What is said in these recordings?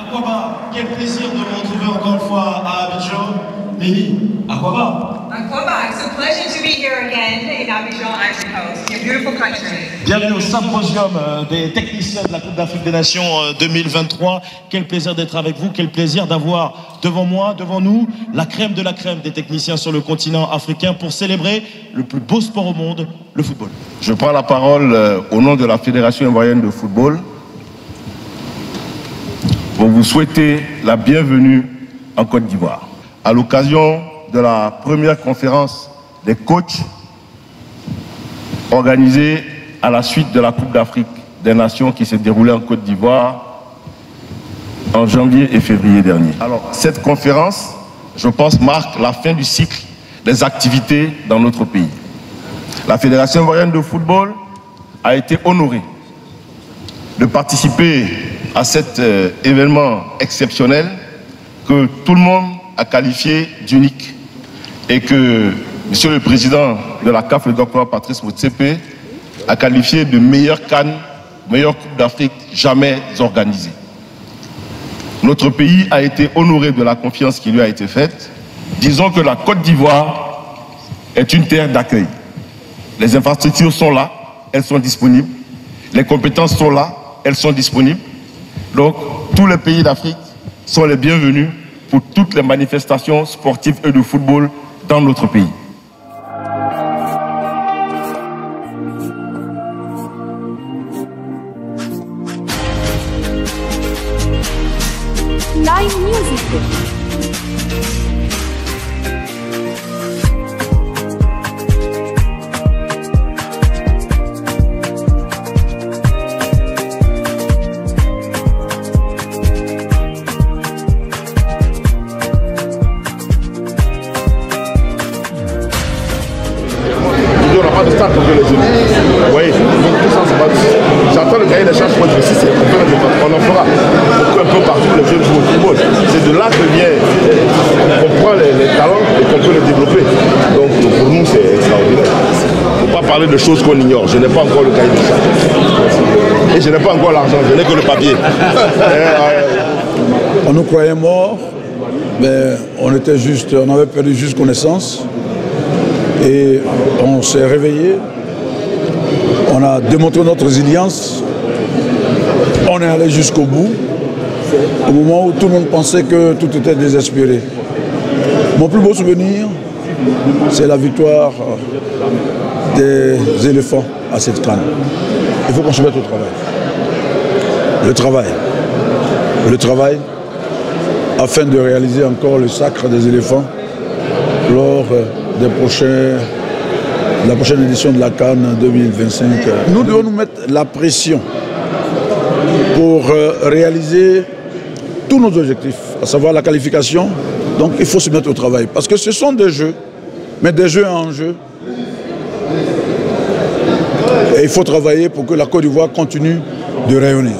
Akwaba, quel plaisir de vous retrouver encore une fois à Abidjan. Nelly, Akwaba. Akwaba, it's a pleasure to be here again in Abidjan, Ivory Coast, your beautiful country. Bienvenue au symposium des techniciens de la Coupe d'Afrique des Nations 2023. Quel plaisir d'être avec vous, quel plaisir d'avoir devant moi, devant nous, la crème de la crème des techniciens sur le continent africain pour célébrer le plus beau sport au monde, le football. Je prends la parole au nom de la Fédération ivoirienne de football pour vous souhaiter la bienvenue en Côte d'Ivoire. À l'occasion de la première conférence des coachs organisée à la suite de la Coupe d'Afrique des Nations qui s'est déroulée en Côte d'Ivoire en janvier et février dernier. Alors, cette conférence, je pense, marque la fin du cycle des activités dans notre pays. La Fédération ivoirienne de football a été honorée de participer à cet événement exceptionnel que tout le monde a qualifié d'unique et que Monsieur le Président de la CAF, le Dr Patrice Motsepe, a qualifié de meilleure CAN, meilleure Coupe d'Afrique jamais organisée. Notre pays a été honoré de la confiance qui lui a été faite. Disons que la Côte d'Ivoire est une terre d'accueil. Les infrastructures sont là, elles sont disponibles. Les compétences sont là, elles sont disponibles. Donc, tous les pays d'Afrique sont les bienvenus pour toutes les manifestations sportives et de football dans notre pays. Live music. Vous voyez, j'entends le cahier des charges pour dire si c'est on en fera. Un peu partout les jeunes jouent au football. C'est de là que vient qu'on prend les talents et qu'on peut les développer. Donc pour nous c'est extraordinaire. Il ne faut pas parler de choses qu'on ignore. Je n'ai pas encore le cahier des charges. Et je n'ai pas encore l'argent, je n'ai que le papier. On nous croyait morts, mais on avait perdu juste connaissance. Et on s'est réveillé, on a démontré notre résilience, on est allé jusqu'au bout, au moment où tout le monde pensait que tout était désespéré. Mon plus beau souvenir, c'est la victoire des éléphants à cette CAN. Il faut qu'on se mette au travail. Le travail, afin de réaliser encore le sacre des éléphants lors de la prochaine édition de la CAN 2025. Nous devons nous mettre la pression pour réaliser tous nos objectifs, à savoir la qualification. Donc il faut se mettre au travail. Parce que ce sont des jeux, mais des jeux en jeu. Et il faut travailler pour que la Côte d'Ivoire continue de rayonner.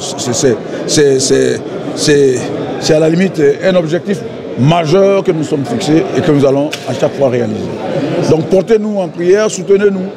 C'est à la limite un objectif majeur que nous sommes fixés et que nous allons à chaque fois réaliser. Donc portez-nous en prière, soutenez-nous.